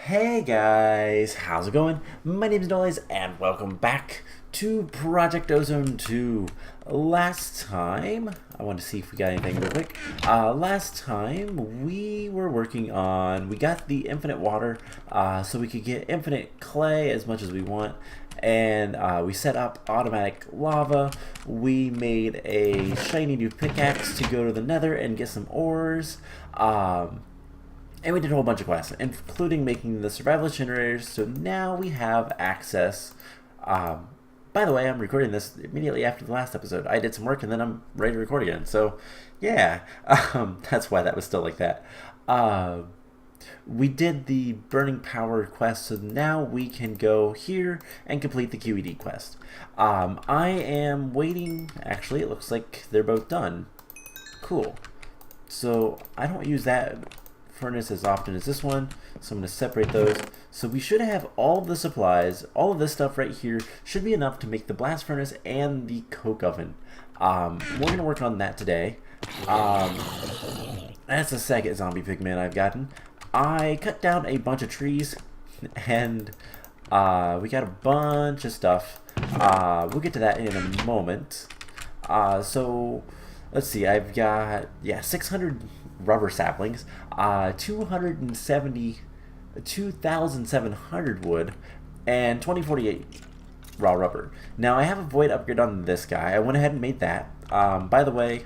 Hey guys, how's it going? My name is Noise and welcome back to Project Ozone 2. Last time, I want to see if we got anything real quick. Last time we were working on, we got the infinite water so we could get infinite clay as much as we want. And we set up automatic lava. We made a shiny new pickaxe to go to the nether and get some ores. And we did a whole bunch of quests, including making the survivalist generators, so now we have access. By the way, I'm recording this immediately after the last episode. I did some work and then I'm ready to record again, so yeah, that's why that was still like that. We did the burning power quest, so now we can go here and complete the QED quest. I am waiting, actually it looks like they're both done. Cool. So I don't use that furnace as often as this one, so I'm going to separate those. So we should have all of the supplies, all of this stuff right here should be enough to make the blast furnace and the coke oven. We're going to work on that today. That's the second zombie pigman I've gotten. I cut down a bunch of trees and we got a bunch of stuff. We'll get to that in a moment. So let's see, I've got 600 rubber saplings, 2,700 wood, and 2048 raw rubber. Now I have a void upgrade on this guy. I went ahead and made that. By the way,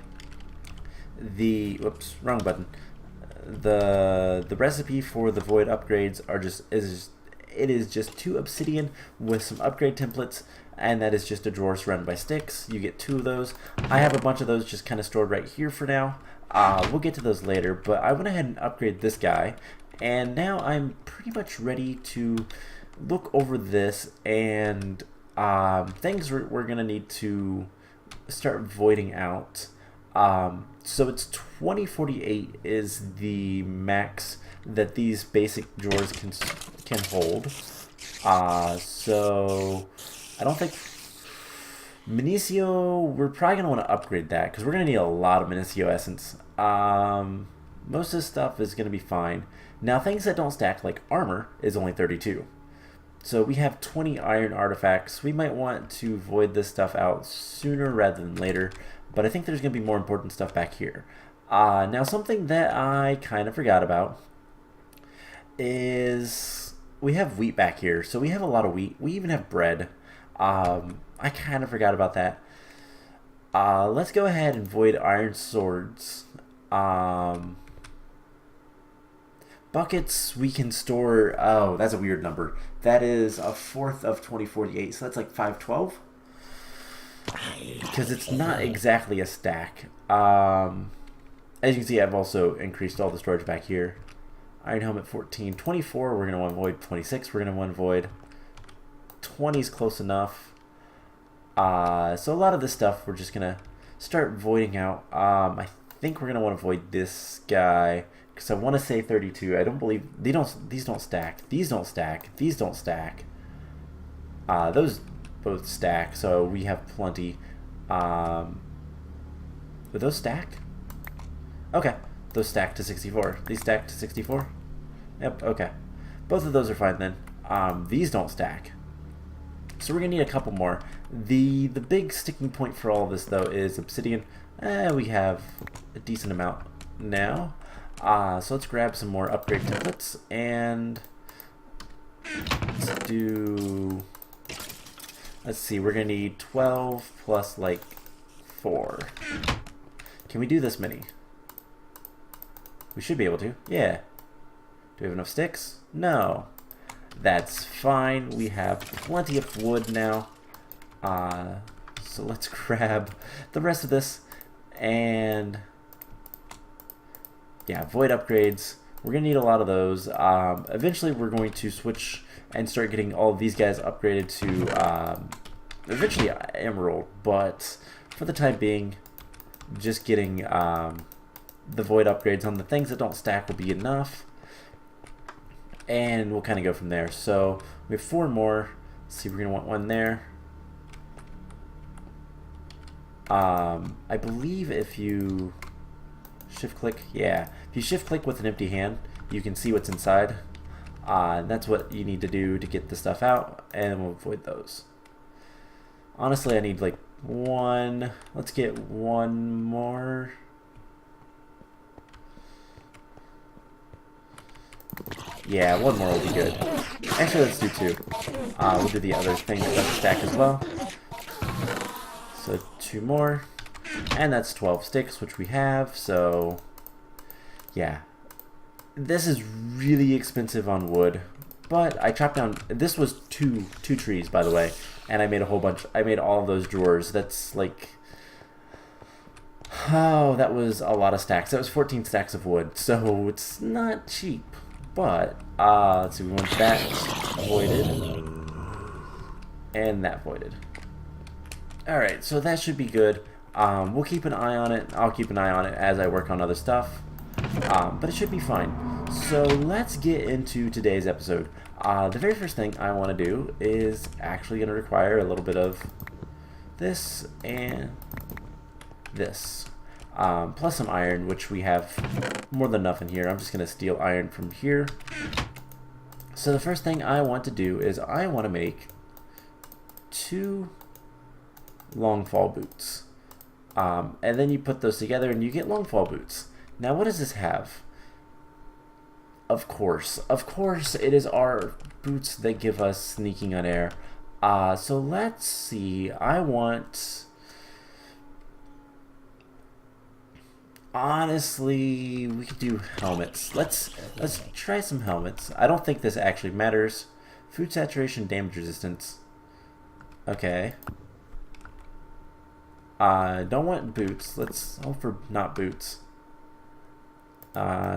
whoops, wrong button. The recipe for the void upgrades is just 2 obsidian with some upgrade templates, and that is just a drawer surrounded by sticks. You get 2 of those. I have a bunch of those just kind of stored right here for now. We'll get to those later, but I went ahead and upgraded this guy, and now I'm pretty much ready to look over this and things we're going to need to start voiding out. So it's 2048 is the max that these basic drawers can hold. So I don't think Minicio, we're probably going to want to upgrade that because we're going to need a lot of Minicio essence. Most of this stuff is going to be fine. Now things that don't stack like armor is only 32. So we have 20 iron artifacts. We might want to void this stuff out sooner rather than later, but I think there's going to be more important stuff back here. Now something that I kind of forgot about is we have wheat back here. So we have a lot of wheat. We even have bread. I kind of forgot about that. Let's go ahead and void iron swords. Buckets we can store. Oh, that's a weird number. That is a fourth of 2048, so that's like 512. Because it's not exactly a stack. As you can see, I've also increased all the storage back here. Iron helmet 14, 24. We're gonna want void 26. We're gonna want void 20 is close enough. So a lot of this stuff we're just gonna start voiding out. I think we're gonna want to void this guy because I want to say 32. I don't believe these don't stack. These don't stack. These don't stack. Those both stack, so we have plenty. Would those stack? Okay, those stack to 64. These stack to 64. Yep. Okay, both of those are fine then. These don't stack. So we're gonna need a couple more. The big sticking point for all of this though is obsidian. We have a decent amount now. So let's grab some more upgrade templates and let's see, we're gonna need 12 plus like 4. Can we do this many? We should be able to. Yeah. Do we have enough sticks? No. That's fine. We have plenty of wood now. So let's grab the rest of this and yeah, void upgrades. We're gonna need a lot of those. Eventually we're going to switch and start getting all of these guys upgraded to eventually emerald, but for the time being, just getting the void upgrades on the things that don't stack will be enough. And we'll kind of go from there. So we have 4 more. Let's see, we're going to want one there. I believe if you shift click, yeah, if you shift click with an empty hand, you can see what's inside. That's what you need to do to get the stuff out, and we'll avoid those. Honestly, I need like one. Let's get one more. Yeah, one more will be good. Actually, let's do two. We'll do the other thing that doesn't stack as well. So 2 more. And that's 12 sticks, which we have, so yeah. This is really expensive on wood, but I chopped down, this was two trees, by the way, and I made a whole bunch, I made all of those drawers. That's like, oh, that was a lot of stacks. That was 14 stacks of wood, so it's not cheap. But, let's see, we want that voided, and that voided. Alright, so that should be good. We'll keep an eye on it. I'll keep an eye on it as I work on other stuff. But it should be fine. So let's get into today's episode. The very first thing I want to do is actually going to require a little bit of this and this. Plus some iron, which we have more than enough in here. I'm just going to steal iron from here. So the first thing I want to do is I want to make 2 long fall boots. And then you put those together and you get long fall boots. Now what does this have? Of course, it is our boots that give us sneaking on air. So let's see, I want... Honestly, we could do helmets. Let's try some helmets. I don't think this actually matters. Food saturation, damage resistance. Okay. Don't want boots. Let's hope for not boots.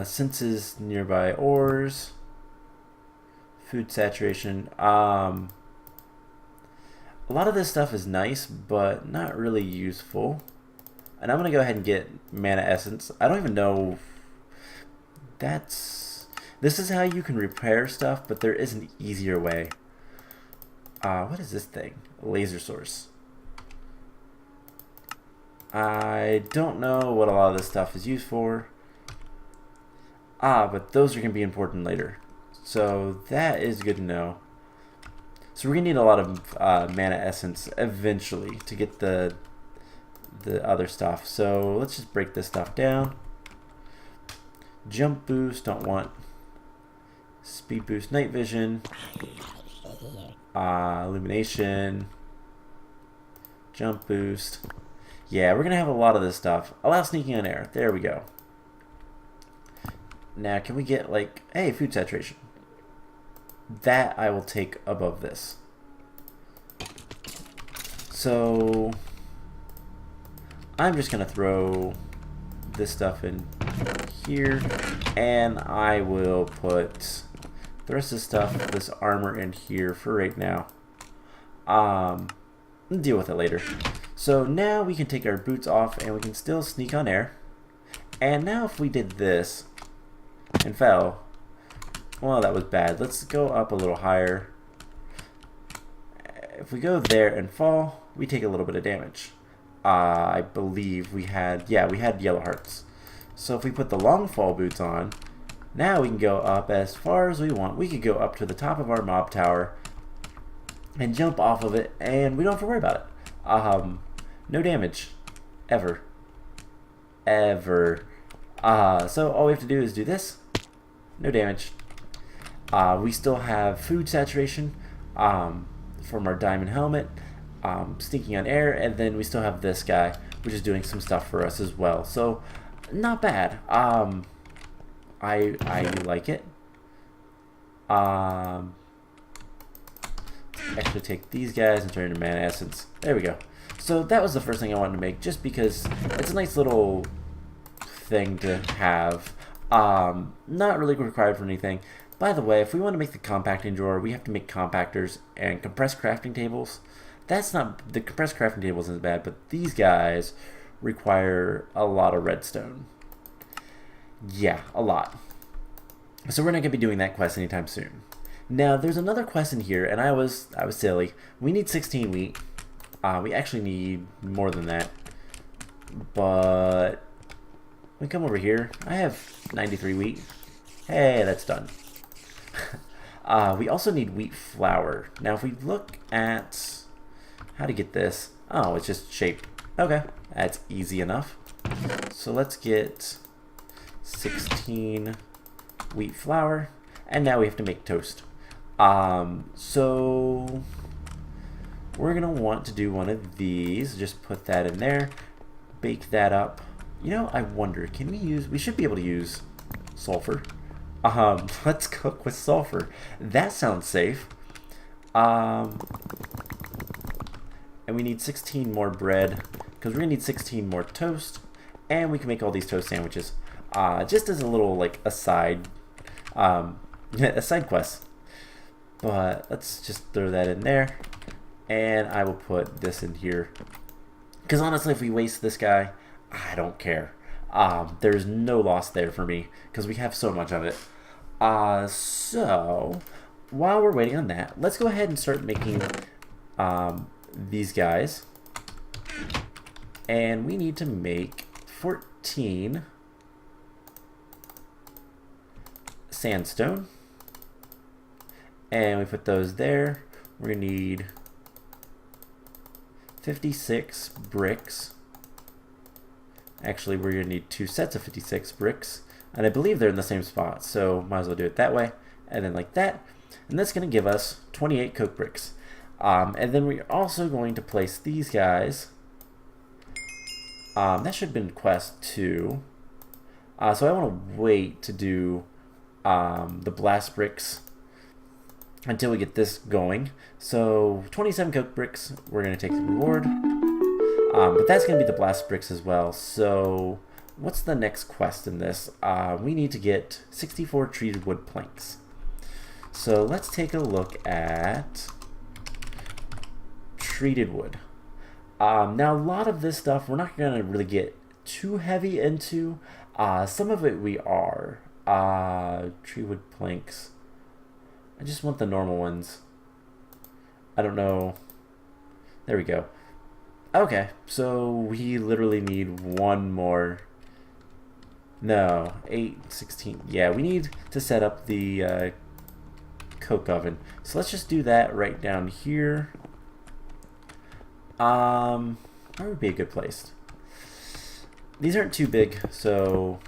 Senses nearby ores. Food saturation. A lot of this stuff is nice, but not really useful. And I'm going to go ahead and get mana essence. I don't even know. This is how you can repair stuff, but there is an easier way. What is this thing? Laser source. I don't know what a lot of this stuff is used for. But those are going to be important later. So that is good to know. So we're going to need a lot of mana essence eventually to get the other stuff. So let's just break this stuff down. Jump boost, don't want. Speed boost, night vision. Illumination. Jump boost. Yeah, we're going to have a lot of this stuff. Allow sneaking on air. There we go. Now, can we get, like, hey, food saturation. That I will take above this. So, I'm just going to throw this stuff in here. And I will put the rest of the stuff, this armor in here for right now. We'll deal with it later. So now we can take our boots off and we can still sneak on air. And now if we did this and fell, well, that was bad. Let's go up a little higher. If we go there and fall, we take a little bit of damage. I believe we had, yeah, we had yellow hearts. So if we put the long fall boots on, now we can go up as far as we want. We could go up to the top of our mob tower and jump off of it, and we don't have to worry about it. No damage. Ever. So all we have to do is do this. No damage. We still have food saturation from our diamond helmet, sneaking on air, and then we still have this guy, which is doing some stuff for us as well. So, not bad. I like it. Actually take these guys and turn into mana essence. There we go. So that was the first thing I wanted to make, just because it's a nice little thing to have. Not really required for anything. By the way, if we want to make the compacting drawer, we have to make compactors and compressed crafting tables. That's not, the compressed crafting tables isn't bad, but these guys require a lot of redstone. Yeah, a lot. So we're not going to be doing that quest anytime soon. Now, there's another quest in here, and I was silly. We need 16 wheat. We actually need more than that. But we come over here. I have 93 wheat. Hey, that's done. We also need wheat flour. Now if we look at how to get this, oh, it's just shape. Okay, that's easy enough. So let's get 16 wheat flour, and now we have to make toast. So we're gonna want to do one of these. Just put that in there, bake that up. You know, I wonder, can we should be able to use sulfur. Let's cook with sulfur. That sounds safe. And we need 16 more bread, because we're gonna need 16 more toast, and we can make all these toast sandwiches. Just as a little, like, a side quest. But let's just throw that in there, and I will put this in here. Because honestly, if we waste this guy, I don't care. There's no loss there for me, because we have so much of it. So while we're waiting on that, let's go ahead and start making these guys. And we need to make 14 sandstone. And we put those there. We're gonna need 56 bricks. Actually, we're gonna need 2 sets of 56 bricks. And I believe they're in the same spot, so might as well do it that way. And then like that. And that's gonna give us 28 coke bricks. And then we're also going to place these guys. That should have been quest 2. So I want to wait to do the blast bricks until we get this going. So 27 coke bricks, we're going to take the reward. But that's going to be the blast bricks as well. So what's the next quest in this? We need to get 64 treated wood planks. So let's take a look at treated wood. Now a lot of this stuff we're not going to really get too heavy into. Some of it we are. Tree wood planks. I just want the normal ones. I don't know. There we go. Okay, so we literally need one more. No, 8, 16. Yeah, we need to set up the coke oven. So let's just do that right down here. Where would be a good place? These aren't too big, so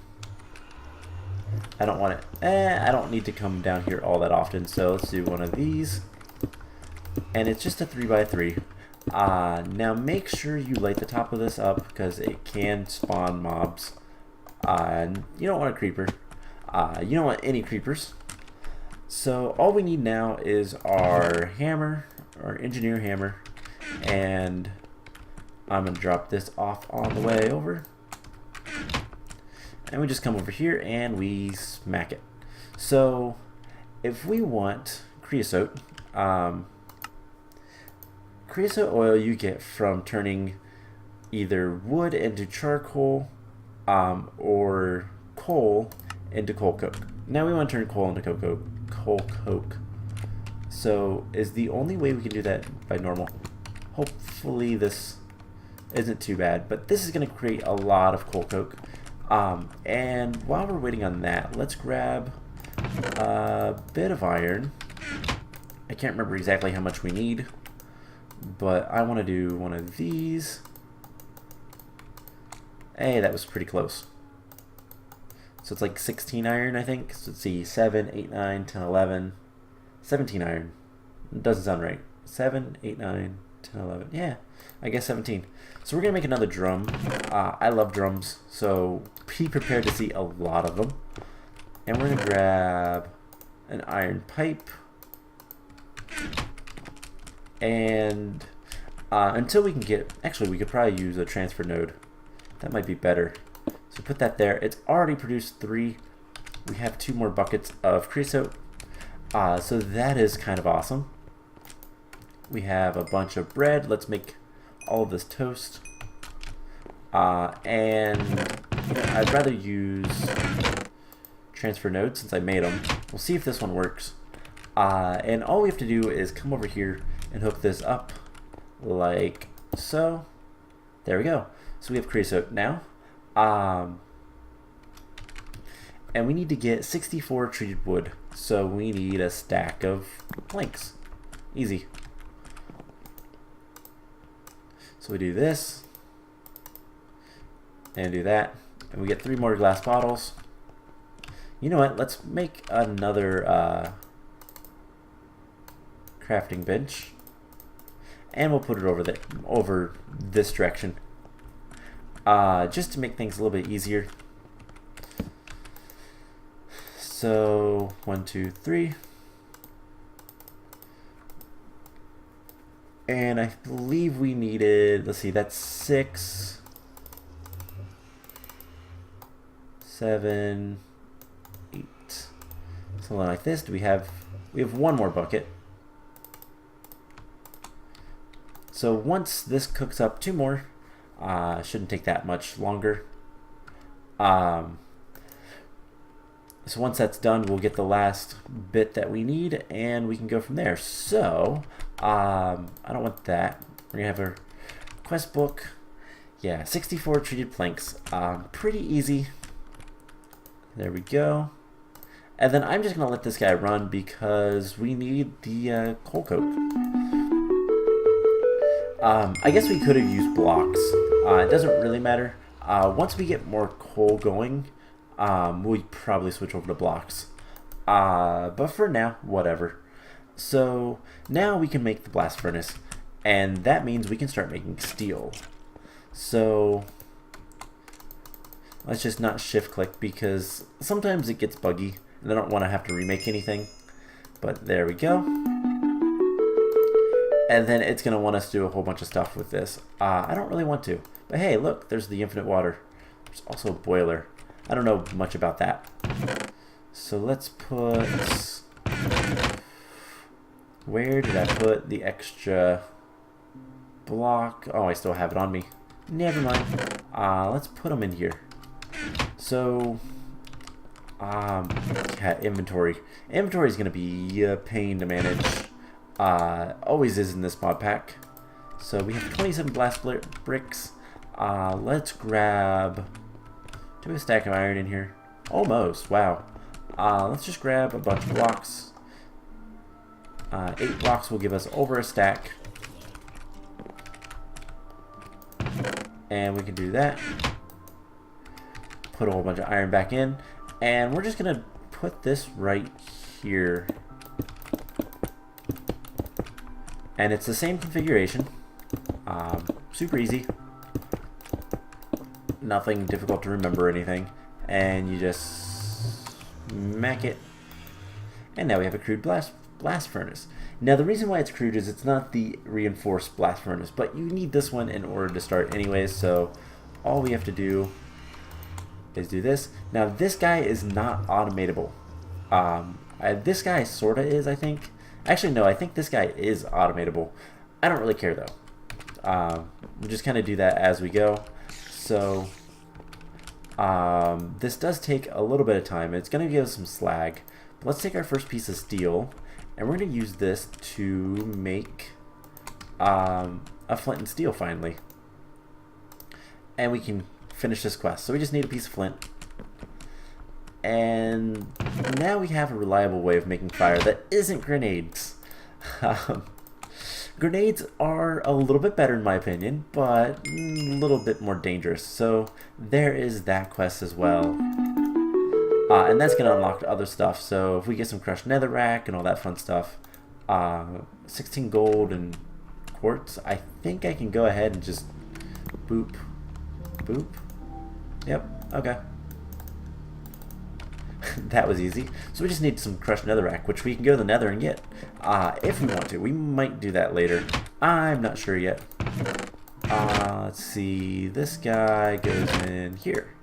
I don't want it. I don't need to come down here all that often, so let's do one of these. And it's just a 3x3. Now make sure you light the top of this up because it can spawn mobs. And you don't want a creeper. You don't want any creepers. So all we need now is our hammer, our engineer hammer, and I'm gonna drop this off on the way over. And we just come over here and we smack it. So if we want creosote, creosote oil you get from turning either wood into charcoal or coal into coal coke. Now we want to turn coal into coal coke. So is the only way we can do that by normal. Hopefully this isn't too bad, but this is going to create a lot of coal coke. And while we're waiting on that, let's grab a bit of iron. I can't remember exactly how much we need, but I want to do one of these. Hey, that was pretty close. So it's like 16 iron, I think. So let's see, 7, 8, 9, 10, 11, 17 iron. It doesn't sound right. 7, 8, 9, 10, 11. Yeah, I guess 17. So we're going to make another drum. I love drums, so be prepared to see a lot of them. And we're going to grab an iron pipe. And until we can get... Actually, we could probably use a transfer node. That might be better. So put that there. It's already produced 3. We have 2 more buckets of creosote. So that is kind of awesome. We have a bunch of bread. Let's make all of this toast. And I'd rather use transfer nodes since I made them. We'll see if this one works. And all we have to do is come over here and hook this up like so. There we go. So we have creosote now. And we need to get 64 treated wood. So we need a stack of planks. Easy. So we do this, and do that, and we get 3 more glass bottles. You know what? Let's make another crafting bench, and we'll put it over this direction, just to make things a little bit easier. So 1, 2, 3, and I believe we needed. Let's see, that's 6, 7, 8, something like this. Do we have? We have 1 more bucket. So once this cooks up, 2 more. Shouldn't take that much longer. So once that's done, we'll get the last bit that we need, and we can go from there. So I don't want that. We're gonna have a quest book. Yeah, 64 treated planks. Pretty easy. There we go. And then I'm just gonna let this guy run because we need the coal coke. I guess we could have used blocks. It doesn't really matter. Once we get more coal going, we'll probably switch over to blocks. But for now, whatever. So now we can make the blast furnace, and that means we can start making steel. So let's just not shift click because sometimes it gets buggy and I don't want to have to remake anything. But there we go. And then it's going to want us to do a whole bunch of stuff with this. I don't really want to. But hey, look, there's the infinite water. There's also a boiler. I don't know much about that. So let's put... Where did I put the extra block? Oh, I still have it on me. Never mind. Let's put them in here. So... yeah, inventory. Inventory is going to be a pain to manage. Always is in this mod pack. So we have 27 blast bricks. Let's grab... Do we have a stack of iron in here? Almost. Wow. Let's just grab a bunch of blocks. 8 blocks will give us over a stack. And we can do that. Put a whole bunch of iron back in. And we're just going to put this right here. And it's the same configuration. Super easy. Nothing difficult to remember or anything. And you just smack it. And now we have a crude blast furnace. Now the reason why it's crude is it's not the reinforced blast furnace, but you need this one in order to start anyways, so all we have to do is do this. Now this guy is not automatable. This guy sorta is, I think. Actually no, I think this guy is automatable. I don't really care though. We'll just kind of do that as we go. So this does take a little bit of time. It's going to give us some slag. But let's take our first piece of steel, and we're going to use this to make a flint and steel finally. And we can finish this quest. So we just need a piece of flint. And now we have a reliable way of making fire that isn't grenades. Grenades are a little bit better in my opinion, but a little bit more dangerous. So there is that quest as well. And that's going to unlock other stuff. So if we get some crushed netherrack and all that fun stuff, 16 gold and quartz, I think I can go ahead and just boop, boop. Yep, okay. That was easy. So we just need some crushed netherrack, which we can go to the nether and get. If we want to. We might do that later. I'm not sure yet. Let's see. This guy goes in here.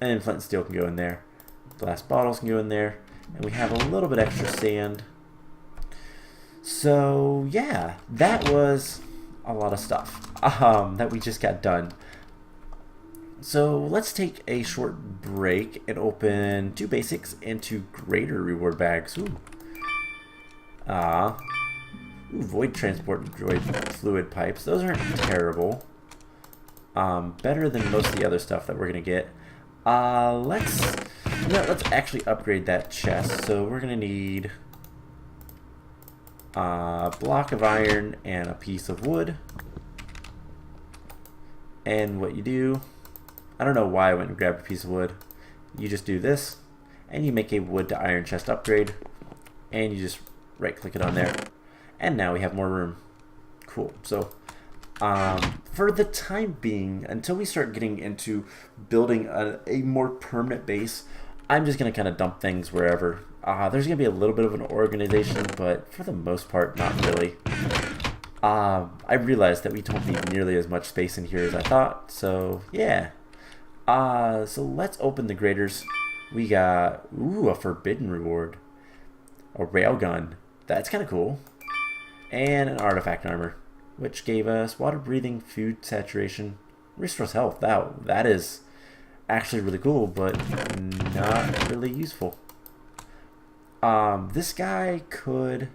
And flint and steel can go in there. Glass bottles can go in there. And we have a little bit extra sand. So, yeah. That was a lot of stuff that we just got done. So let's take a short break and open 2 basics and 2 greater reward bags. Ooh. Void transport and droid fluid pipes. Those aren't terrible. Better than most of the other stuff that we're gonna get. Let's Yeah, let's actually upgrade that chest. So we're gonna need a block of iron and a piece of wood. And what you do, I don't know why I went and grabbed a piece of wood. You just do this, and you make a wood to iron chest upgrade, and you just right click it on there. And now we have more room. Cool. So for the time being, until we start getting into building a more permanent base, I'm just going to kind of dump things wherever. There's going to be a little bit of an organization, but for the most part, not really. I realized that we don't need nearly as much space in here as I thought, so yeah. So let's open the graders. We got, ooh, a forbidden reward. A railgun. That's kind of cool. And an artifact armor, which gave us water breathing, food saturation, restores health. That is actually really cool, but not really useful. This guy could,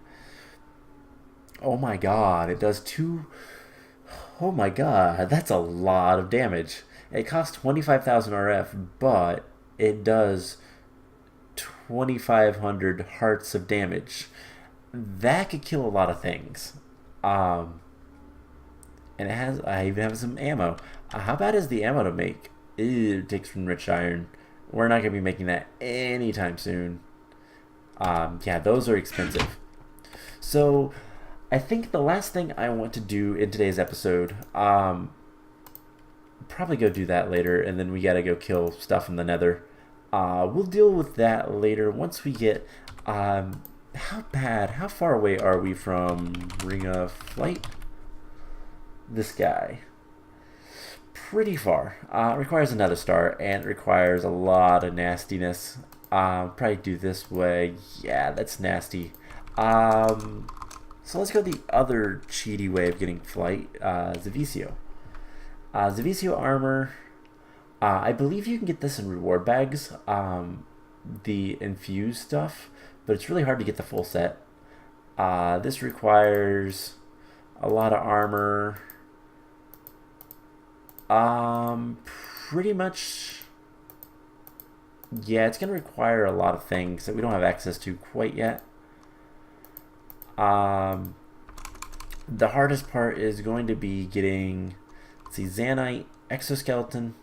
oh my god, it does oh my god, that's a lot of damage. It costs 25,000 RF, but it does 2,500 hearts of damage. That could kill a lot of things. And I even have some ammo. How bad is the ammo to make? It takes enriched iron. We're not going to be making that anytime soon. Yeah, those are expensive. So, I think the last thing I want to do in today's episode, probably go do that later, and then we got to go kill stuff in the nether. We'll deal with that later once we get, how far away are we from Ring of Flight? This guy. Pretty far. Requires another star, and it requires a lot of nastiness. Probably do this way. Yeah, that's nasty. So let's go the other cheaty way of getting flight, Zavisio. Zavisio armor. I believe you can get this in reward bags, the infused stuff, but it's really hard to get the full set. This requires a lot of armor. Pretty much, yeah, it's going to require a lot of things that we don't have access to quite yet. The hardest part is going to be getting, let's see, Zanite, exoskeleton,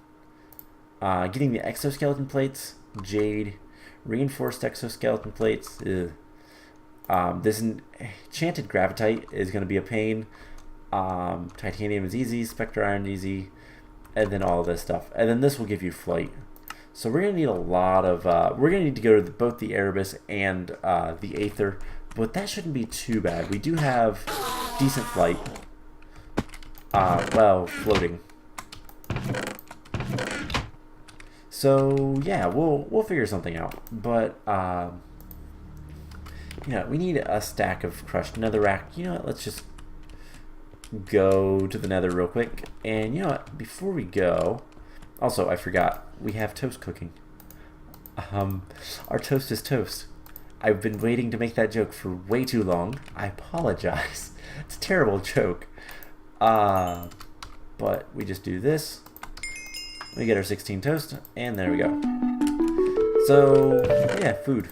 getting the exoskeleton plates, jade, reinforced exoskeleton plates. This enchanted gravitite is going to be a pain. Titanium is easy, spectre iron easy, and then all of this stuff. And then this will give you flight. So we're going to need a lot of, we're going to need to go to both the Erebus and the Aether, but that shouldn't be too bad. We do have decent flight. Well, floating. So yeah, we'll figure something out. But you know, we need a stack of crushed netherrack. You know what? Let's just go to the nether real quick. And you know what? Before we go, also I forgot we have toast cooking. Our toast is toast. I've been waiting to make that joke for way too long. I apologize. It's a terrible joke. But we just do this. We get our 16 toast, and there we go. So, yeah, food.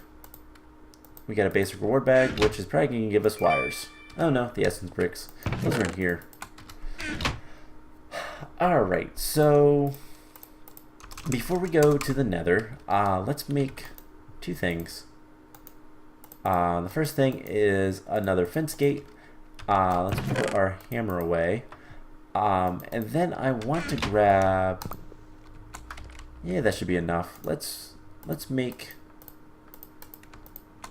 We got a basic reward bag, which is probably going to give us wires. Oh no, the essence bricks. Those are in here. Alright, so before we go to the nether, let's make two things. The first thing is another fence gate. Let's put our hammer away. And then I want to grab, yeah, that should be enough. Let's make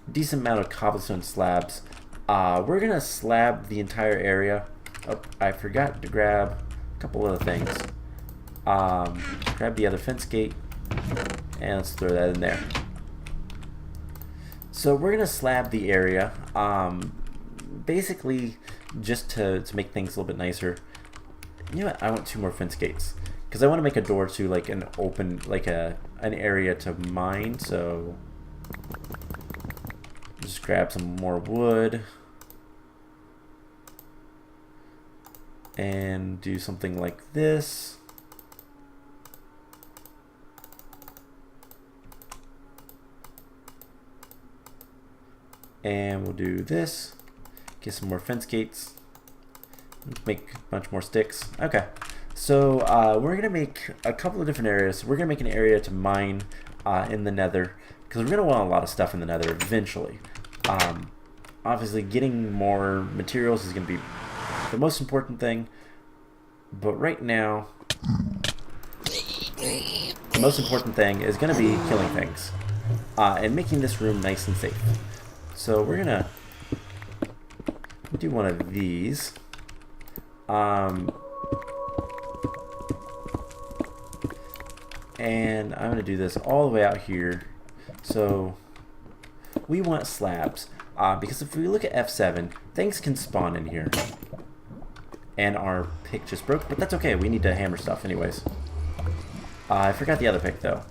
a decent amount of cobblestone slabs. We're gonna slab the entire area. Oh, I forgot to grab a couple other things. Grab the other fence gate, and let's throw that in there. So we're gonna slab the area, basically just to make things a little bit nicer. You know what? I want two more fence gates because I want to make a door to like an open, like an area to mine. So just grab some more wood and do something like this. And we'll do this. Get some more fence gates. Make a bunch more sticks. Okay. So we're gonna make a couple of different areas. We're gonna make an area to mine in the nether, because we're gonna want a lot of stuff in the nether eventually. Obviously getting more materials is gonna be the most important thing, but right now the most important thing is gonna be killing things and making this room nice and safe. So we're gonna do one of these. And I'm going to do this all the way out here. So we want slabs, because if we look at F7, things can spawn in here. And our pick just broke, but that's okay. We need to hammer stuff anyways. I forgot the other pick though.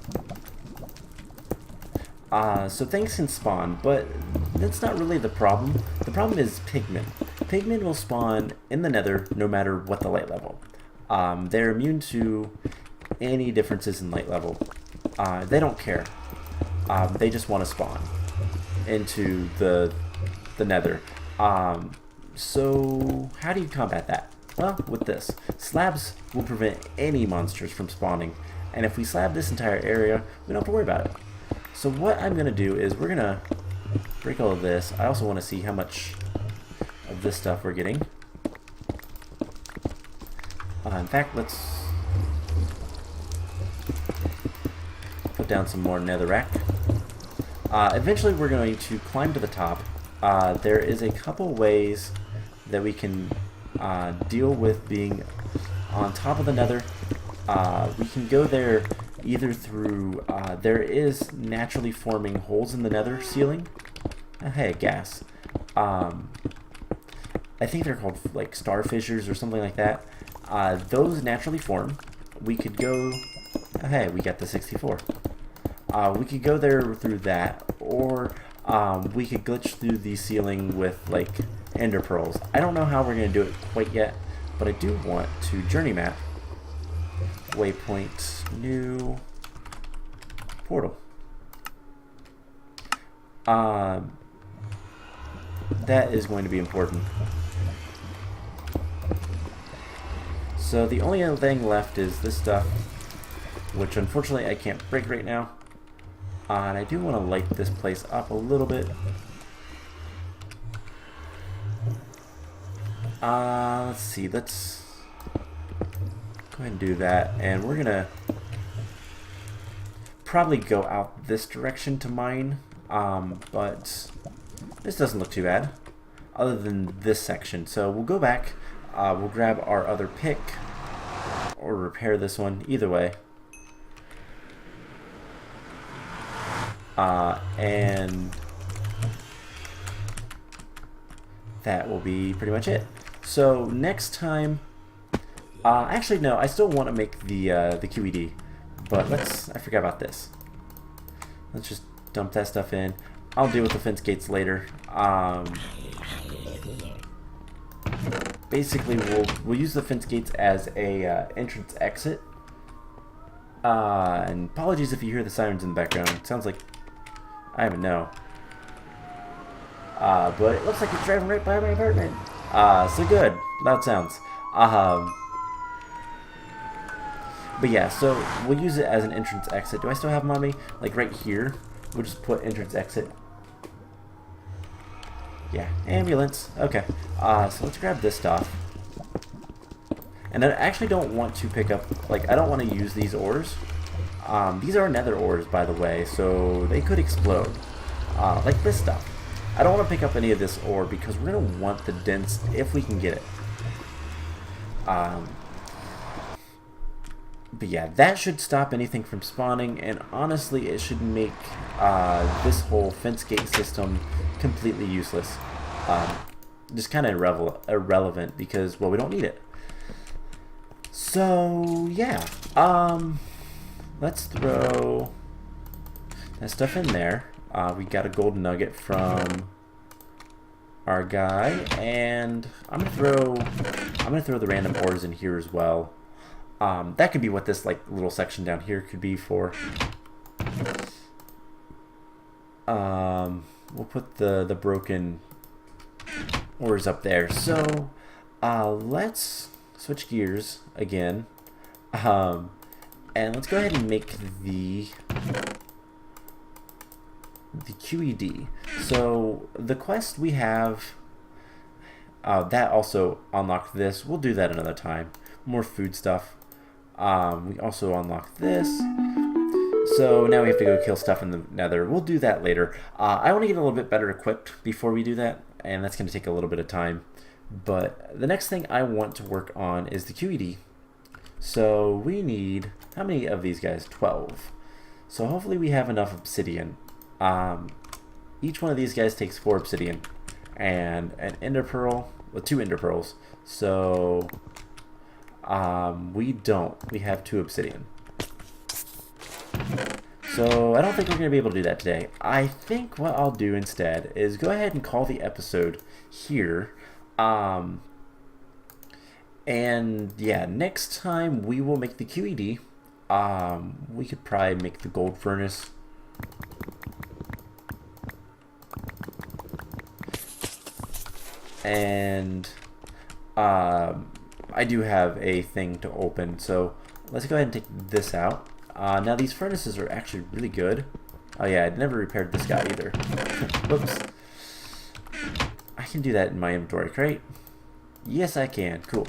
So things can spawn, but that's not really the problem. The problem is pigmen. Pigmen will spawn in the nether no matter what the light level. They're immune to any differences in light level. They don't care. They just want to spawn into the nether. So how do you combat that? Well, with this. Slabs will prevent any monsters from spawning, and if we slab this entire area, we don't have to worry about it. So what I'm going to do is we're going to break all of this. I also want to see how much of this stuff we're getting. In fact, let's put down some more netherrack. Eventually we're going to climb to the top. There is a couple ways that we can deal with being on top of the nether. We can go there either through, there is naturally forming holes in the nether ceiling. Hey, gas. I think they're called like star fissures or something like that. Those naturally form. We could go, hey, we got the 64. We could go there through that, or we could glitch through the ceiling with like ender pearls. I don't know how we're going to do it quite yet, but I do want to journey map. Waypoint, new portal. That is going to be important. So the only other thing left is this stuff, which unfortunately I can't break right now. And I do want to light this place up a little bit. Let's see, let's go ahead and do that. And we're gonna probably go out this direction to mine, but this doesn't look too bad, other than this section. So we'll go back, we'll grab our other pick, or repair this one, either way. And that will be pretty much it. So next time, actually no, I still want to make the QED, but I forgot about this. Let's just dump that stuff in. I'll deal with the fence gates later. Basically, we'll use the fence gates as a entrance exit. And apologies if you hear the sirens in the background. It sounds like I don't know. But it looks like it's driving right by my apartment. So good. Loud sounds. But yeah, so we'll use it as an entrance exit. Do I still have them on me? Like right here. We'll just put entrance exit. Yeah, ambulance. Okay. So let's grab this stuff. And I actually don't want to pick up, like, I don't want to use these ores. These are nether ores, by the way, so they could explode. Like this stuff. I don't want to pick up any of this ore because we're going to want the dense if we can get it. But yeah, that should stop anything from spawning, and honestly, it should make this whole fence gate system completely useless. Just kind of irrelevant because, well, we don't need it. So, yeah. Let's throw that stuff in there. We got a gold nugget from our guy, and I'm gonna throw the random ores in here as well. That could be what this like little section down here could be for. we'll put the broken ores up there. So let's switch gears again, and let's go ahead and make the QED. So the quest we have, that also unlocked this. We'll do that another time. More food stuff. We also unlocked this. So now we have to go kill stuff in the nether. We'll do that later. I want to get a little bit better equipped before we do that, and that's going to take a little bit of time. But the next thing I want to work on is the QED. So we need, how many of these guys? 12. So hopefully we have enough obsidian. Each one of these guys takes 4 obsidian and an ender pearl, well, 2 ender pearls. So we don't. We have 2 obsidian. So I don't think we're going to be able to do that today. I think what I'll do instead is go ahead and call the episode here. And yeah, next time we will make the QED. We could probably make the gold furnace. And I do have a thing to open, so let's go ahead and take this out. Now these furnaces are actually really good. Oh yeah, I'd never repaired this guy either. Whoops. I can do that in my inventory, right? Yes, I can. Cool.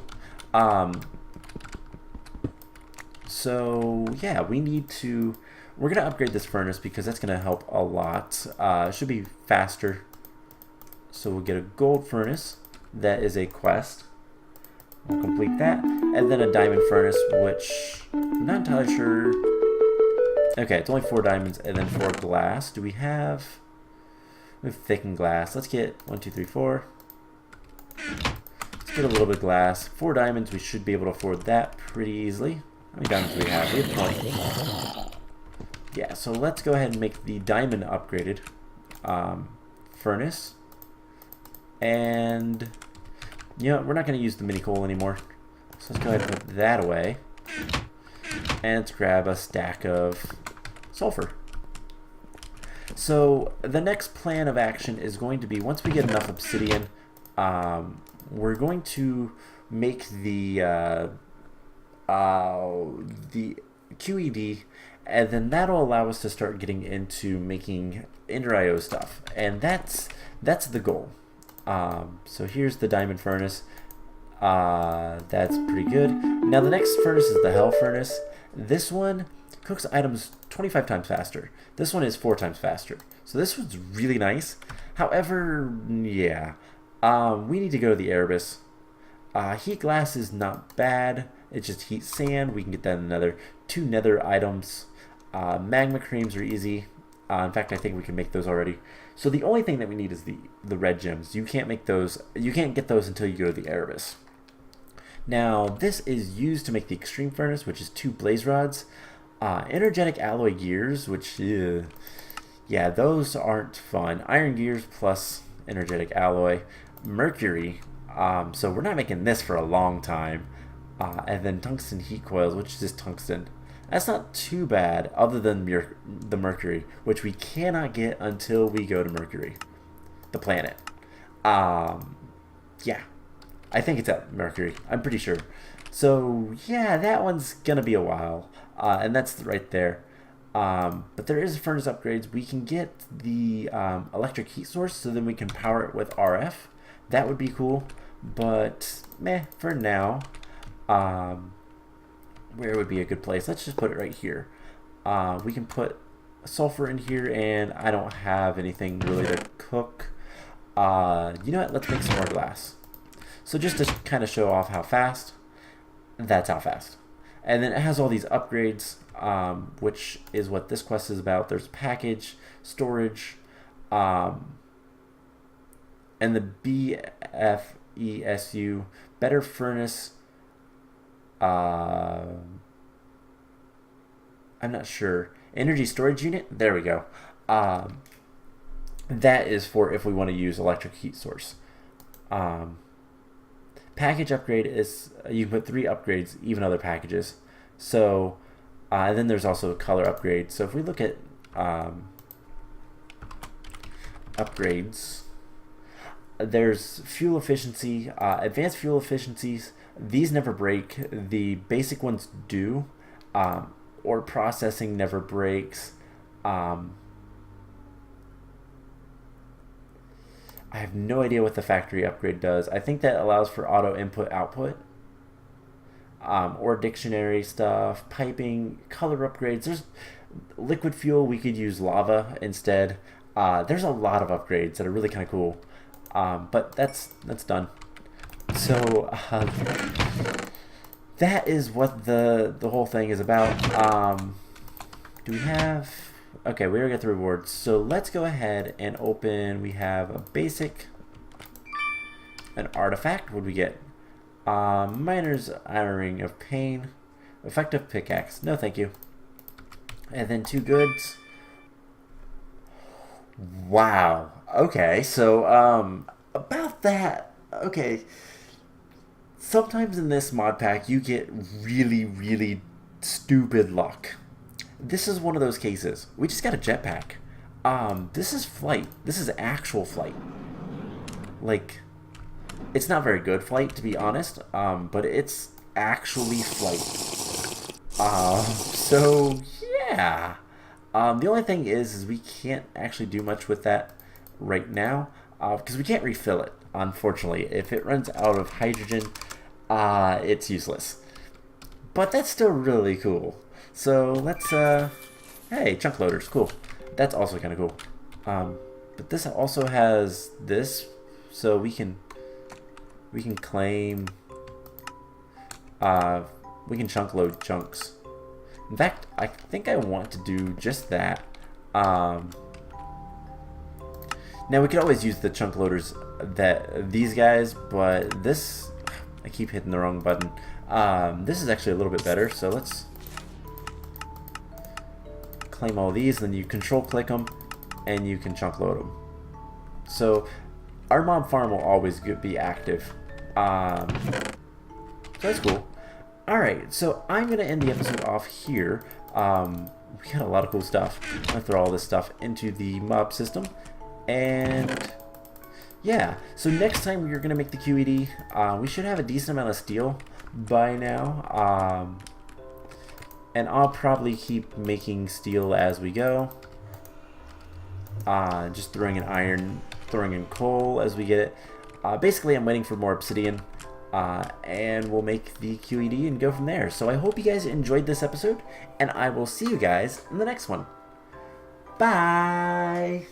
So yeah, we're gonna upgrade this furnace because that's gonna help a lot. It should be faster. So we'll get a gold furnace. That is a quest. We'll complete that. And then a diamond furnace, which I'm not entirely sure. Okay, it's only 4 diamonds and then 4 glass. Do we have thickened glass? Let's get 1, 2, 3, 4. Let's get a little bit of glass. 4 diamonds, we should be able to afford that pretty easily. How many diamonds do we have? We have 20. Yeah, so let's go ahead and make the diamond upgraded furnace. And you know, we're not going to use the mini coal anymore. So let's go ahead and put that away. And let's grab a stack of sulfur. So the next plan of action is going to be, once we get enough obsidian, we're going to make the QED, and then that'll allow us to start getting into making Ender IO stuff, and that's the goal. So here's the diamond furnace. That's pretty good. Now the next furnace is the hell furnace. This one cooks items 25 times faster. This one is 4 times faster. So this one's really nice. However, yeah, we need to go to the Erebus. Heat glass is not bad. It just heats sand. We can get that in another 2 nether items. Magma creams are easy. In fact, I think we can make those already. So the only thing that we need is the red gems. You can't make those. You can't get those until you go to the Erebus. Now this is used to make the extreme furnace, which is 2 blaze rods. Energetic alloy gears, which yeah, those aren't fun. Iron gears plus energetic alloy. Mercury. So we're not making this for a long time. And then tungsten heat coils, which is just tungsten. That's not too bad, other than the Mercury, which we cannot get until we go to Mercury, the planet. Yeah, I think it's at Mercury. I'm pretty sure. So yeah, that one's gonna be a while, and that's right there. But there is furnace upgrades. We can get the electric heat source, so then we can power it with RF. That would be cool, but meh for now. Where would be a good place? Let's just put it right here. We can put sulfur in here, and I don't have anything really to cook. You know what? Let's make some more glass. So just to kind of show off how fast, that's how fast. And then it has all these upgrades, which is what this quest is about. There's package, storage, and the BFESU, better furnace. I'm not sure. Energy storage unit. There we go. That is for if we want to use electric heat source. Package upgrade is you can put 3 upgrades, even other packages. So and then there's also a color upgrade. So if we look at upgrades. There's fuel efficiency, advanced fuel efficiencies. These never break. The basic ones do. Ore processing never breaks. I have no idea what the factory upgrade does. I think that allows for auto input output. Or dictionary stuff, piping, color upgrades. There's liquid fuel. We could use lava instead. There's a lot of upgrades that are really kind of cool. But that's done. So that is what the whole thing is about. Do we have? Okay, we already got the rewards. So let's go ahead and open. We have a basic, an artifact. What do we get? Miner's Iron Ring of Pain, effective pickaxe. No, thank you. And then 2 goods. Wow. Okay, so about that. Okay. Sometimes in this mod pack you get really, really stupid luck. This is one of those cases. We just got a jetpack. This is flight. This is actual flight. Like, it's not very good flight, to be honest, but it's actually flight. So, yeah. The only thing is we can't actually do much with that right now, because we can't refill it, unfortunately. If it runs out of hydrogen, it's useless. But that's still really cool. So, let's, hey, chunk loaders, cool. That's also kind of cool. But this also has this, so we can claim, we can chunk load chunks. In fact, I think I want to do just that. Now we could always use the chunk loaders these guys, but this, I keep hitting the wrong button. This is actually a little bit better, so let's claim all these, then you control click them, and you can chunk load them. So our mob farm will always be active. So that's cool. Alright, so I'm going to end the episode off here. We got a lot of cool stuff. I'm going to throw all this stuff into the mob system. And yeah, so next time we're going to make the QED. We should have a decent amount of steel by now. And I'll probably keep making steel as we go. Just throwing in iron, throwing in coal as we get it. Basically, I'm waiting for more obsidian, and we'll make the QED and go from there. So I hope you guys enjoyed this episode, and I will see you guys in the next one. Bye!